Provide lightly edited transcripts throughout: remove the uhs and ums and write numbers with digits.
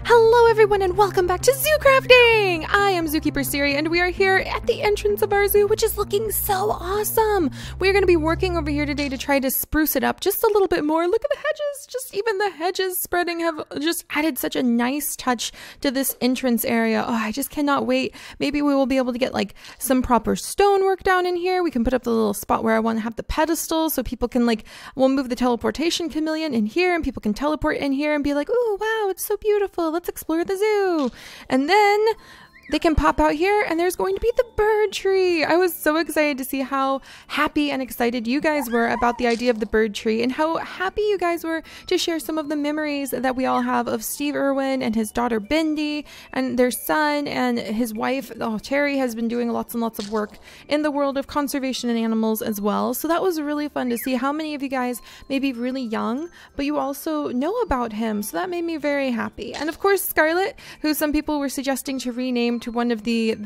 Hello everyone and welcome back to Zoo Crafting! I am Zookeeper Seri and we are here at the entrance of our zoo, which is looking so awesome! We are going to be working over here today to try to spruce it up just a little bit more. Look at the hedges! Just even the hedges spreading have just added such a nice touch to this entrance area. Oh, I just cannot wait. Maybe we will be able to get like some proper stonework down in here. We can put up the little spot where I want to have the pedestal so people can we'll move the teleportation chameleon in here and people can teleport in here and be like, oh wow, it's so beautiful. Let's explore the zoo. And then they can pop out here and there's going to be the bird tree. I was so excited to see how happy and excited you guys were about the idea of the bird tree and how happy you guys were to share some of the memories that we all have of Steve Irwin and his daughter Bindi and their son and his wife. Oh, Terry has been doing lots and lots of work in the world of conservation and animals as well. So that was really fun to see how many of you guys may be really young, but you also know about him. So that made me very happy. And of course, Scarlett, who some people were suggesting to rename to one of the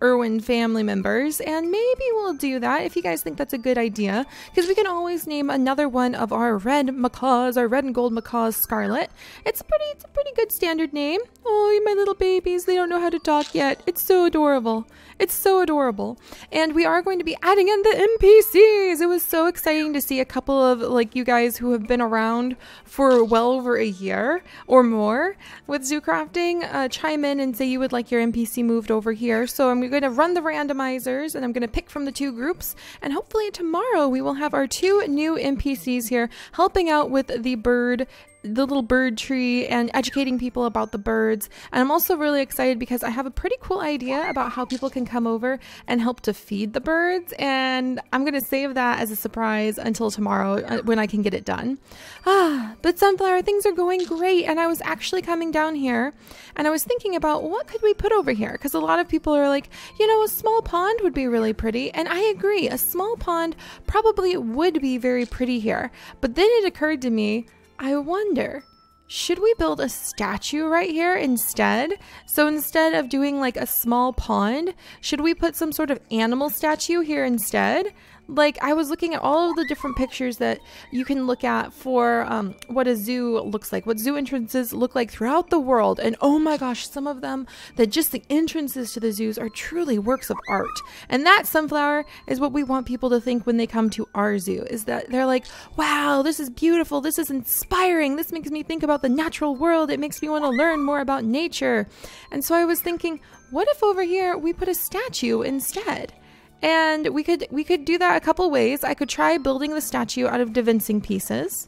Irwin family members, and maybe we'll do that if you guys think that's a good idea, because we can always name another one of our red macaws, our red and gold macaws, Scarlett. It's a pretty good standard name. Oh, my little babies, they don't know how to talk yet. It's so adorable. It's so adorable. And we are going to be adding in the NPCs. It was so exciting to see a couple of you guys who have been around for well over a year or more with Zoo Crafting chime in and say you would like your NPC moved over here. So I'm going to run the randomizers and I'm going to pick from the two groups, and hopefully tomorrow we will have our two new NPCs here helping out with the little bird tree and educating people about the birds. And I'm also really excited because I have a pretty cool idea about how people can come over and help to feed the birds, and I'm going to save that as a surprise until tomorrow when I can get it done. But Sunflower, things are going great, and I was actually coming down here and I was thinking about what could we put over here, because a lot of people are like, you know, a small pond would be really pretty, and I agree, a small pond probably would be very pretty here. But then it occurred to me, I wonder, should we build a statue right here instead? So instead of doing like a small pond, should we put some sort of animal statue here instead? Like, I was looking at all of the different pictures that you can look at for what a zoo looks like, what zoo entrances look like throughout the world. And oh my gosh, some of them, that just the entrances to the zoos are truly works of art. And that, Sunflower, is what we want people to think when they come to our zoo, is that they're like, wow, this is beautiful, this is inspiring, this makes me think about the natural world, it makes me want to learn more about nature. And so I was thinking, what if over here we put a statue instead? And we could do that a couple ways. I could try building the statue out of divinsing pieces.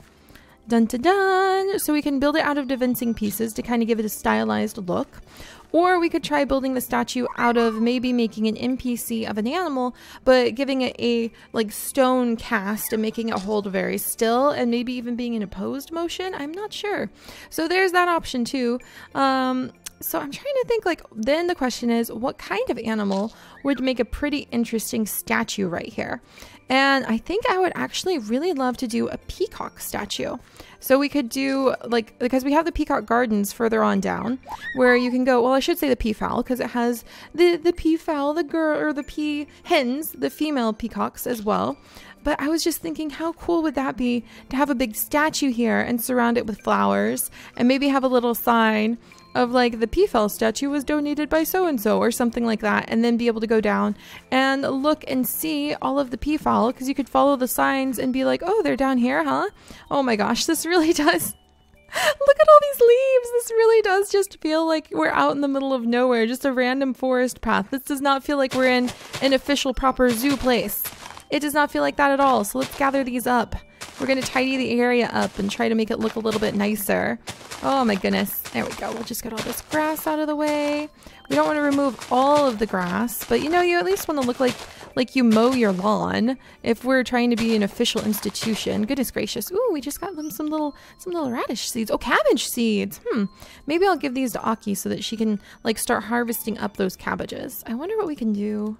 Dun dun dun! So we can build it out of divinsing pieces to kind of give it a stylized look. Or we could try building the statue out of maybe making an NPC of an animal, but giving it a stone cast and making it hold very still, and maybe even being in opposed motion. I'm not sure. So there's that option too. So I'm trying to think, then the question is, what kind of animal would make a pretty interesting statue right here? And I think I would actually really love to do a peacock statue. So we could do, because we have the peacock gardens further on down, where you can go, well, I should say the peafowl, because it has the peafowl, the pea hens, the female peacocks as well. But I was just thinking, how cool would that be to have a big statue here and surround it with flowers, and maybe have a little sign of the peafowl statue was donated by so-and-so or something like that, and then be able to go down and look and see all of the peafowl, because you could follow the signs and be like, oh, they're down here, huh? Oh my gosh, this really does. Look at all these leaves. This really does just feel like we're out in the middle of nowhere, just a random forest path. This does not feel like we're in an official proper zoo place. It does not feel like that at all. So let's gather these up. We're going to tidy the area up and try to make it look a little bit nicer. Oh my goodness. There we go. We'll just get all this grass out of the way. We don't want to remove all of the grass, but you at least want to look like you mow your lawn if we're trying to be an official institution. Goodness gracious. Ooh, we just got them some little radish seeds. Oh, cabbage seeds. Maybe I'll give these to Aki so that she can start harvesting up those cabbages. I wonder what we can do.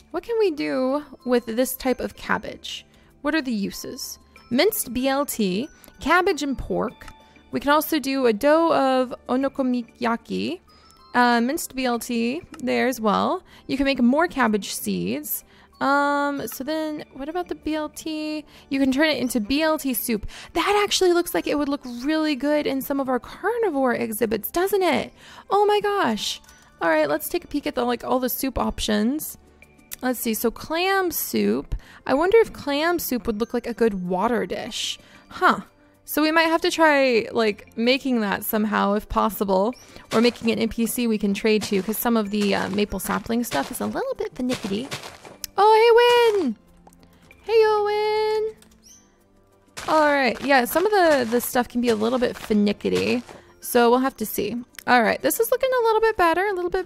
What can we do with this type of cabbage? What are the uses? Minced BLT, cabbage and pork. We can also do a dough of okonomiyaki, minced BLT there as well. You can make more cabbage seeds. So then what about the BLT? You can turn it into BLT soup. That actually looks like it would look really good in some of our carnivore exhibits, doesn't it? Oh my gosh. All right, let's take a peek at the all the soup options. Let's see. So clam soup. I wonder if clam soup would look like a good water dish. Huh. So we might have to try making that somehow if possible, or making an NPC we can trade to, because some of the maple sapling stuff is a little bit finicky. Oh, hey, Win! Hey, Owen! Alright, yeah, some of the stuff can be a little bit finicky, so we'll have to see. Alright, this is looking a little bit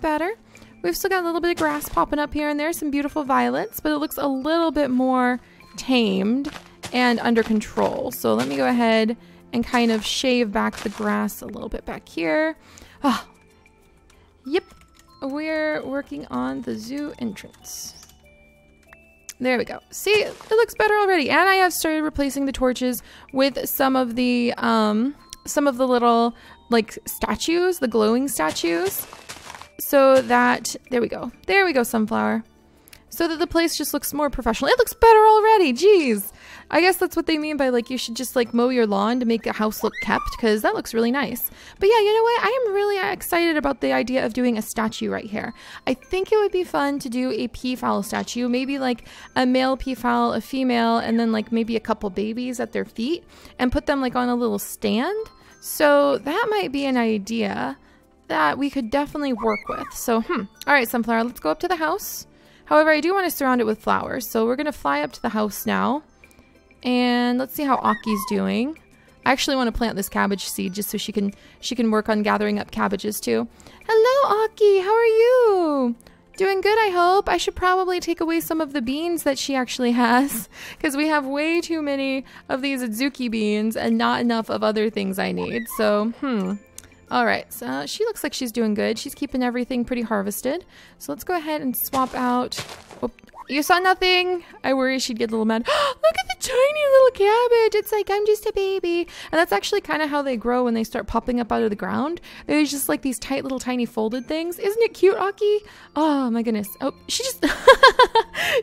better, We've still got a little bit of grass popping up here and there, some beautiful violets, but it looks a little bit more tamed and under control. So let me go ahead and kind of shave back the grass a little bit back here. Ah, yep, we're working on the zoo entrance. There we go. See, it looks better already. And I have started replacing the torches with some of the little statues, the glowing statues. So that, there we go, sunflower. So that the place just looks more professional. It looks better already, jeez. I guess that's what they mean by you should just mow your lawn to make the house look kept, because that looks really nice. But yeah, you know what? I am really excited about the idea of doing a statue right here. I think it would be fun to do a peafowl statue, maybe a male peafowl, a female, and then maybe a couple babies at their feet, and put them on a little stand. So that might be an idea that we could definitely work with. So, all right, sunflower, let's go up to the house. However, I do want to surround it with flowers, so we're going to fly up to the house now. And let's see how Aki's doing. I actually want to plant this cabbage seed just so she can work on gathering up cabbages too. Hello, Aki. How are you? Doing good, I hope. I should probably take away some of the beans that she actually has, because we have way too many of these Adzuki beans and not enough of other things I need. So, all right, so she looks like she's doing good. She's keeping everything pretty harvested. So let's go ahead and swap out. Oh, you saw nothing? I worry she'd get a little mad. Look at the tiny little cabbage. It's I'm just a baby. And that's actually kind of how they grow when they start popping up out of the ground. They're just these tight little tiny folded things. Isn't it cute, Aki? Oh my goodness. Oh, she just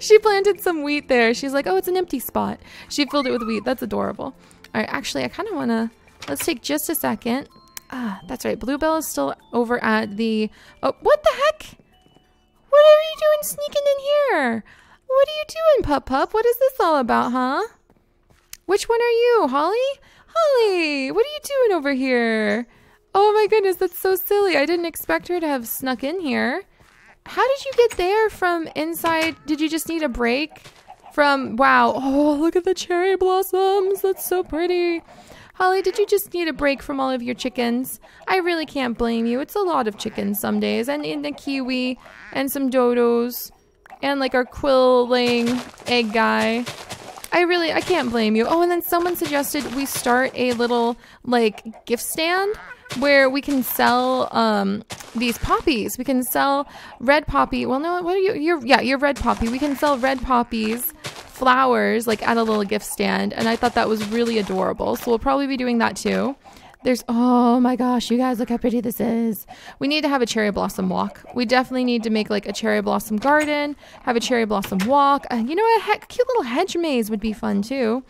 she planted some wheat there. She's oh, it's an empty spot. She filled it with wheat. That's adorable. All right, actually, I kind of want to, let's take just a second. Ah, that's right. Bluebell is still over at the... Oh, what the heck? What are you doing sneaking in here? What are you doing, Pup? What is this all about, huh? Which one are you, Holly? Holly, what are you doing over here? Oh my goodness, that's so silly. I didn't expect her to have snuck in here. How did you get there from inside? Did you just need a break from... Wow. Oh, look at the cherry blossoms. That's so pretty. Holly, did you just need a break from all of your chickens? I really can't blame you. It's a lot of chickens some days, and in a kiwi, and some dodos, and our quill-laying egg guy. I can't blame you. Oh, and then someone suggested we start a little, gift stand where we can sell, these poppies. We can sell red poppy. Well, no, what are you? You're red poppy. We can sell red poppies, flowers, at a little gift stand, and I thought that was really adorable. So we'll probably be doing that too. There's, oh my gosh, you guys, look how pretty this is. We need to have a cherry blossom walk. We definitely need to make a cherry blossom garden, have a cherry blossom walk. You know what, a cute little hedge maze would be fun too.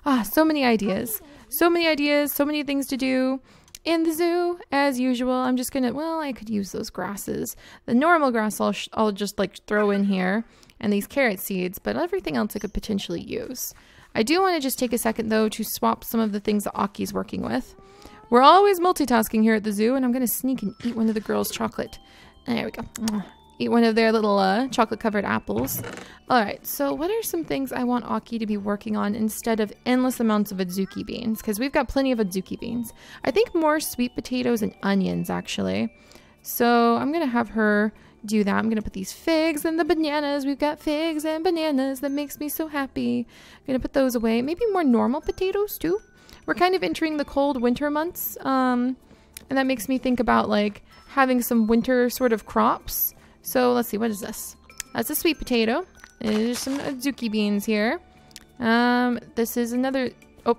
Ah, so many ideas, so many things to do in the zoo. As usual, I'm just gonna, well, I could use those grasses. The normal grass I'll just throw in here, and these carrot seeds, but everything else I could potentially use. I do want to just take a second though to swap some of the things that Aki's working with. We're always multitasking here at the zoo, and I'm going to sneak and eat one of the girls' chocolate. There we go. Eat one of their little chocolate-covered apples. All right, so what are some things I want Aki to be working on instead of endless amounts of Adzuki beans? Because we've got plenty of Adzuki beans. I think more sweet potatoes and onions, actually. So I'm going to have her do that. I'm going to put these figs and the bananas. We've got figs and bananas. That makes me so happy. I'm going to put those away. Maybe more normal potatoes, too. We're kind of entering the cold winter months, and that makes me think about having some winter sort of crops. So let's see, what is this? That's a sweet potato. There's some Adzuki beans here. This is another, oh,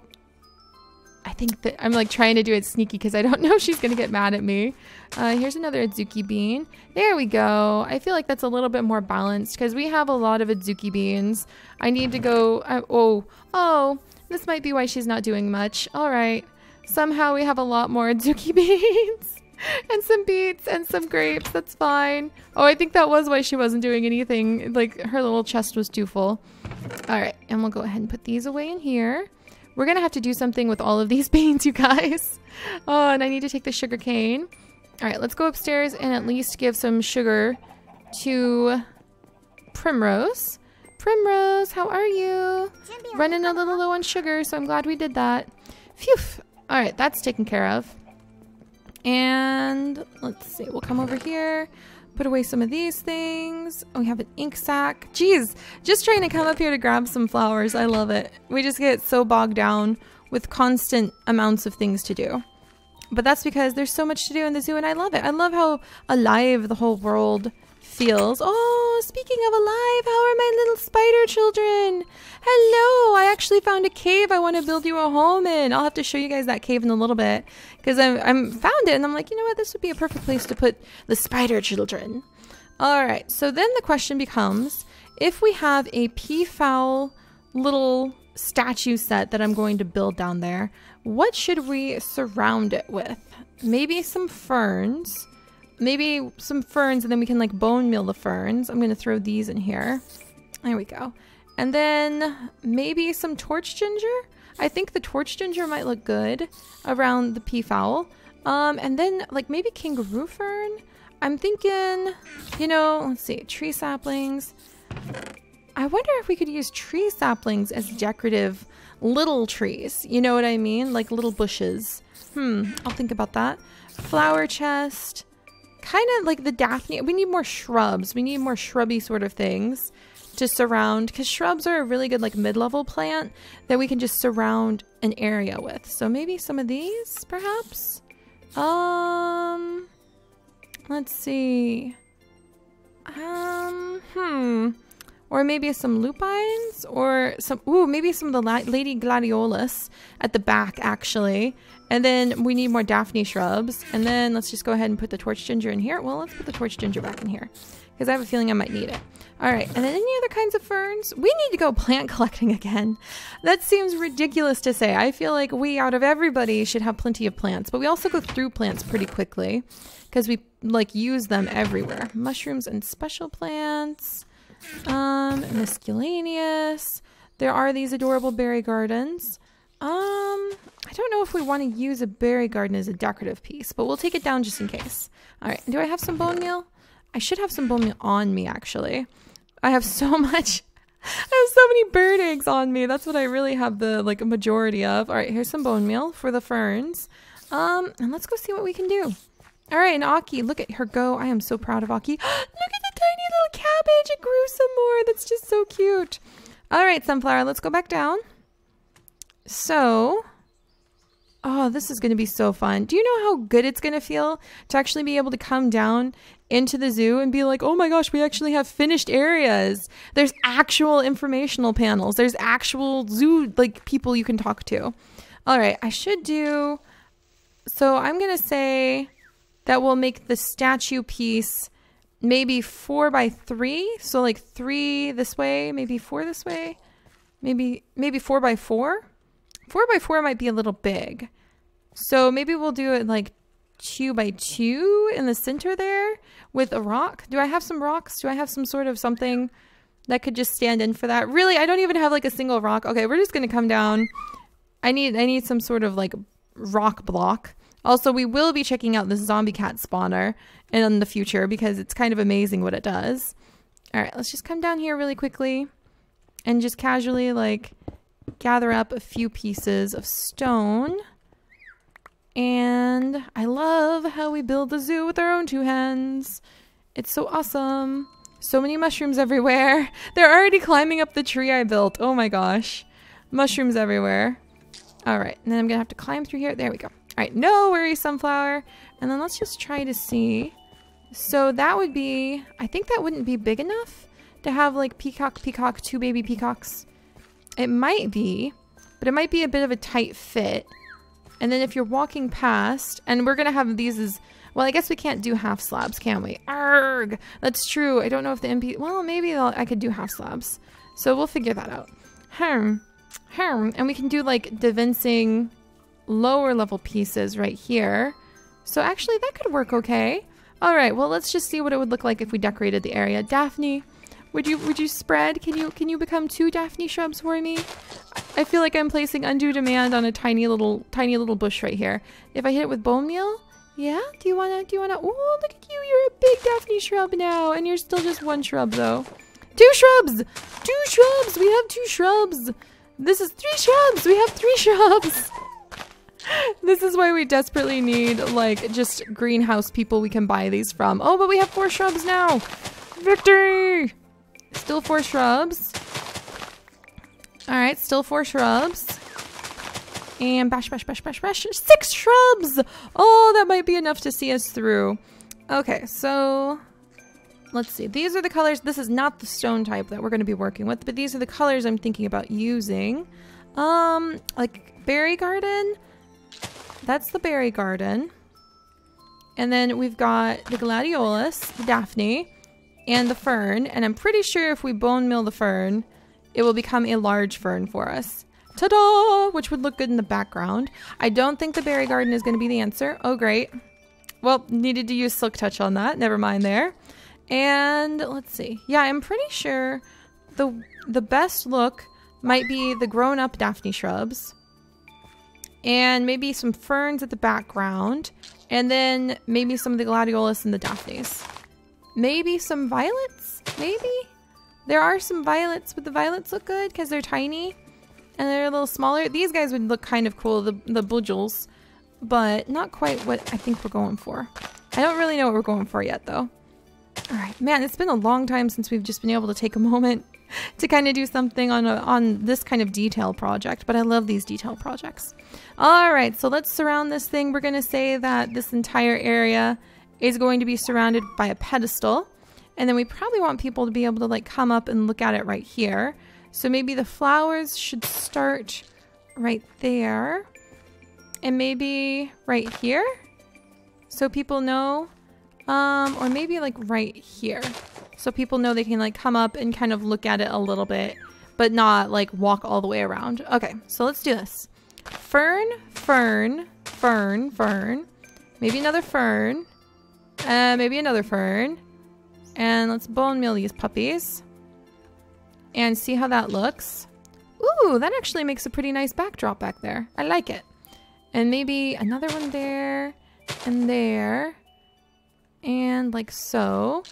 I think that I'm like trying to do it sneaky because I don't know if she's going to get mad at me. Here's another Adzuki bean. There we go. I feel like that's a little bit more balanced because we have a lot of Adzuki beans. I need to go. Oh, this might be why she's not doing much. All right. Somehow we have a lot more Adzuki beans and some beets and some grapes. That's fine. Oh, I think that was why she wasn't doing anything. Like her little chest was too full. All right. And we'll go ahead and put these away in here. We're going to have to do something with all of these beans, you guys. Oh, and I need to take the sugar cane. All right, let's go upstairs and at least give some sugar to Primrose. Primrose, how are you? Running a little low on sugar, so I'm glad we did that. Phew. All right, that's taken care of. And let's see, we'll come over here. Put away some of these things. Oh, we have an ink sac. Jeez, just trying to come up here to grab some flowers. I love it. We just get so bogged down with constant amounts of things to do. But that's because there's so much to do in the zoo and I love it. I love how alive the whole world feels. Oh, speaking of alive, how are my little spider children? Hello, I actually found a cave I want to build you a home in. I'll have to show you guys that cave in a little bit because I found it and I'm like, you know what, this would be a perfect place to put the spider children. All right, so then the question becomes, if we have a peafowl little statue set that I'm going to build down there, what should we surround it with? Maybe some ferns. Maybe some ferns and then we can like bone meal the ferns. I'm going to throw these in here. There we go. And then maybe some torch ginger. I think the torch ginger might look good around the peafowl. And then like maybe kangaroo fern. I'm thinking, you know, let's see, tree saplings. I wonder if we could use tree saplings as decorative little trees. You know what I mean? Like little bushes. I'll think about that. Flower chest. Kind of like the Daphne. We need more shrubs. We need more shrubby sort of things to surround, because shrubs are a really good like mid-level plant that we can just surround an area with. So maybe some of these perhaps. Let's see. Or maybe some lupines or some, maybe some of the Lady Gladiolus at the back actually. And then we need more Daphne shrubs. And then let's just go ahead and put the torch ginger in here. Well, let's put the torch ginger back in here because I have a feeling I might need it. All right. And then any other kinds of ferns? We need to go plant collecting again. That seems ridiculous to say. I feel like we, out of everybody, should have plenty of plants, but we also go through plants pretty quickly because we like use them everywhere. Mushrooms and special plants. Miscellaneous. There are these adorable berry gardens. I don't know if we want to use a berry garden as a decorative piece, but we'll take it down just in case. All right. Do I have some bone meal? I should have some bone meal on me, actually. I have so much. I have so many bird eggs on me. That's what I really have the like majority of. All right. Here's some bone meal for the ferns. And let's go see what we can do. All right. And Aki, look at her go. I am so proud of Aki. Look at the tiny little cabbage. It grew some more. That's just so cute. All right, Sunflower, let's go back down. So, oh, this is going to be so fun. Do you know how good it's going to feel to actually be able to come down into the zoo and be like, oh my gosh, we actually have finished areas. There's actual informational panels. There's actual zoo like people you can talk to. All right, I should do, so I'm going to say that we'll make the statue piece maybe 4 by 3. So like 3 this way, maybe 4 this way, maybe 4 by 4. 4 by 4 might be a little big. So maybe we'll do it like 2 by 2 in the center there with a rock. Do I have some rocks? Do I have some sort of something that could just stand in for that? Really, I don't even have like a single rock. Okay, we're just going to come down. I need some sort of like rock block. Also, we will be checking out this zombie cat spawner in the future because it's kind of amazing what it does. All right, let's just come down here really quickly and just casually like gather up a few pieces of stone. And I love how we build the zoo with our own 2 hands. It's so awesome. So many mushrooms everywhere. They're already climbing up the tree I built. Oh my gosh. Mushrooms everywhere. All right, and then I'm gonna have to climb through here. There we go. All right, no worries, Sunflower. And then let's just try to see. So that would be, I think that wouldn't be big enough to have like peacock, 2 baby peacocks. It might be, but it might be a bit of a tight fit. And then if you're walking past, and we're going to have these as, well, I guess we can't do half slabs, can we? Arrgh! That's true. I don't know if the MP, well, maybe I could do half slabs. So we'll figure that out. And we can do like divinsing lower level pieces right here. So actually that could work okay. All right, well, let's just see what it would look like if we decorated the area. Daphne, would you spread? Can you become 2 Daphne shrubs for me? I feel like I'm placing undue demand on a tiny little bush right here. If I hit it with bone meal, yeah? Do you wanna, oh, look at you, you're a big Daphne shrub now, and you're still just 1 shrub though. 2 shrubs! 2 shrubs! We have 2 shrubs! This is 3 shrubs! We have 3 shrubs! This is why we desperately need, like, just greenhouse people we can buy these from. Oh, but we have 4 shrubs now! Victory! Still 4 shrubs. Alright, still 4 shrubs. And bash, bash, bash, bash, bash. 6 shrubs! Oh, that might be enough to see us through. Okay, so let's see. These are the colors. This is not the stone type that we're going to be working with, but these are the colors I'm thinking about using. Like berry garden. That's the berry garden. And then we've got the gladiolus, the Daphne, and the fern. And I'm pretty sure if we bone meal the fern, it will become a large fern for us. Ta-da! Which would look good in the background. I don't think the berry garden is going to be the answer. Oh, great. Well, needed to use Silk Touch on that. Never mind there. And let's see. Yeah, I'm pretty sure the best look might be the grown-up Daphne shrubs. And maybe some ferns at the background. And then maybe some of the gladiolus and the Daphnes. Maybe some violets? Maybe? There are some violets, but the violets look good because they're tiny. And they're a little smaller. These guys would look kind of cool, the budgels. But not quite what I think we're going for. I don't really know what we're going for yet, though. Alright, man, it's been a long time since we've just been able to take a moment to kind of do something on this kind of detail project, but I love these detail projects. Alright, so let's surround this thing. We're going to say that this entire area is going to be surrounded by a pedestal, and then we probably want people to be able to like come up and look at it right here. So maybe the flowers should start right there, and maybe right here, so people know. Or maybe like right here. So people know they can like come up and kind of look at it a little bit, but not like walk all the way around. Okay, so let's do this. Fern, fern, fern, fern. Maybe another fern. Maybe another fern. And let's bone meal these puppies. And see how that looks. Ooh, that actually makes a pretty nice backdrop back there. I like it. And maybe another one there and there. And like so.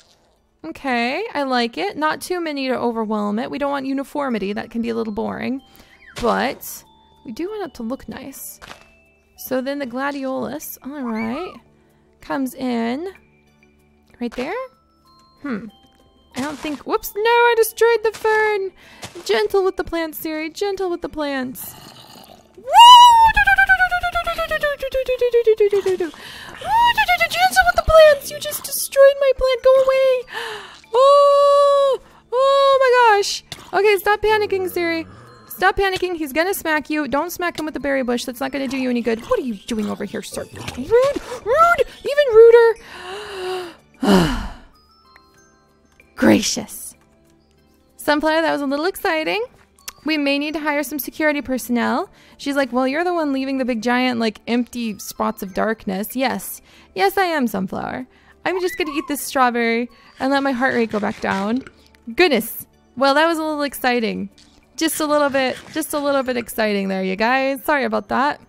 Okay, I like it. Not too many to overwhelm it. We don't want uniformity. That can be a little boring. But we do want it to look nice. So then the gladiolus, alright, comes in right there. I don't think, whoops, no, I destroyed the fern. Gentle with the plants, Seri, gentle with the plants. Gentle with the plants! You just destroyed my plant! Go away! Oh my gosh! Okay, stop panicking, Seri. Stop panicking. He's gonna smack you. Don't smack him with the berry bush. That's not gonna do you any good. What are you doing over here, sir? Rude! Rude! Even ruder! Gracious. Sunflower, that was a little exciting. We may need to hire some security personnel. She's like, well, you're the one leaving the big giant, like, empty spots of darkness. Yes. Yes, I am, Sunflower. I'm just gonna eat this strawberry and let my heart rate go back down. Goodness. Well, that was a little exciting. Just a little bit exciting there, you guys. Sorry about that.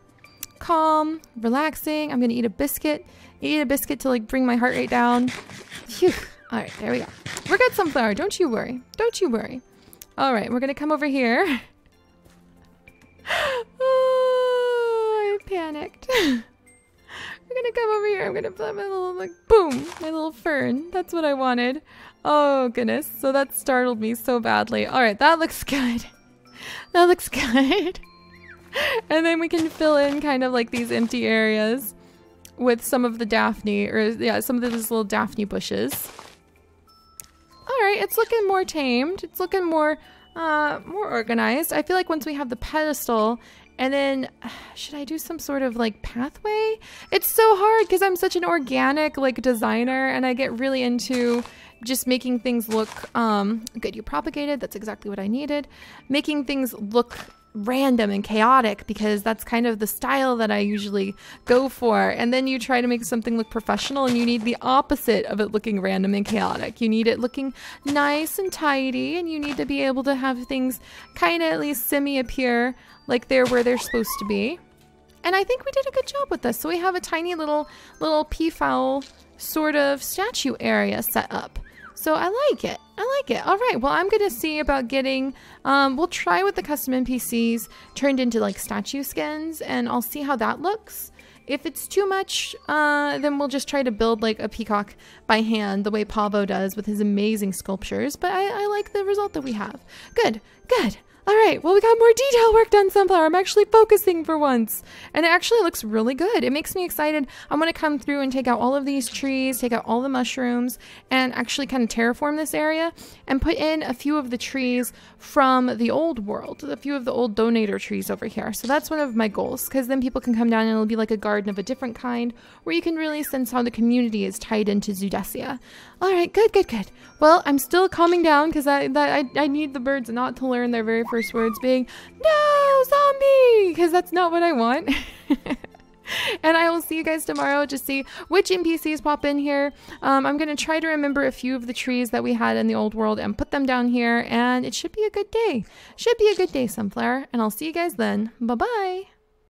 Calm, relaxing. I'm gonna eat a biscuit. Eat a biscuit to, like, bring my heart rate down. Phew. All right, there we go. We're good, Sunflower. Don't you worry. Don't you worry. All right, we're gonna come over here. Oh, I panicked. We're gonna come over here. I'm gonna put my little, like, boom, my little fern. That's what I wanted. Oh, goodness. So that startled me so badly. All right, that looks good. That looks good. And then we can fill in kind of like these empty areas with some of the Daphne, or yeah, some of these little Daphne bushes. All right, it's looking more tamed. It's looking more organized. I feel like once we have the pedestal And then should I do some sort of like pathway? It's so hard because I'm such an organic like designer, and I get really into just making things look good. You propagated, that's exactly what I needed. Making things look random and chaotic, because that's kind of the style that I usually go for. And then you try to make something look professional, and you need the opposite of it looking random and chaotic. You need it looking nice and tidy, and you need to be able to have things kind of at least semi appear like they're where they're supposed to be. And I think we did a good job with this. So we have a tiny little peafowl sort of statue area set up. So I like it. I like it. All right. Well, I'm going to see about getting, we'll try with the custom NPCs turned into like statue skins, and I'll see how that looks. If it's too much, then we'll just try to build like a peacock by hand the way Pavo does with his amazing sculptures. But I like the result that we have. Good, good. All right, well, we got more detail work done, Sunflower. I'm actually focusing for once. And it actually looks really good. It makes me excited. I'm going to come through and take out all of these trees, take out all the mushrooms, and actually kind of terraform this area and put in a few of the trees from the old world, a few of the old donator trees over here. So that's one of my goals, because then people can come down and it'll be like a garden of a different kind where you can really sense how the community is tied into Zoodesia. All right, good, good, good. Well, I'm still calming down because I need the birds not to learn their very first words being, no, zombie, because that's not what I want. And I will see you guys tomorrow to see which NPCs pop in here. I'm going to try to remember a few of the trees that we had in the old world and put them down here, and it should be a good day. Should be a good day, Sunflower, and I'll see you guys then. Bye-bye.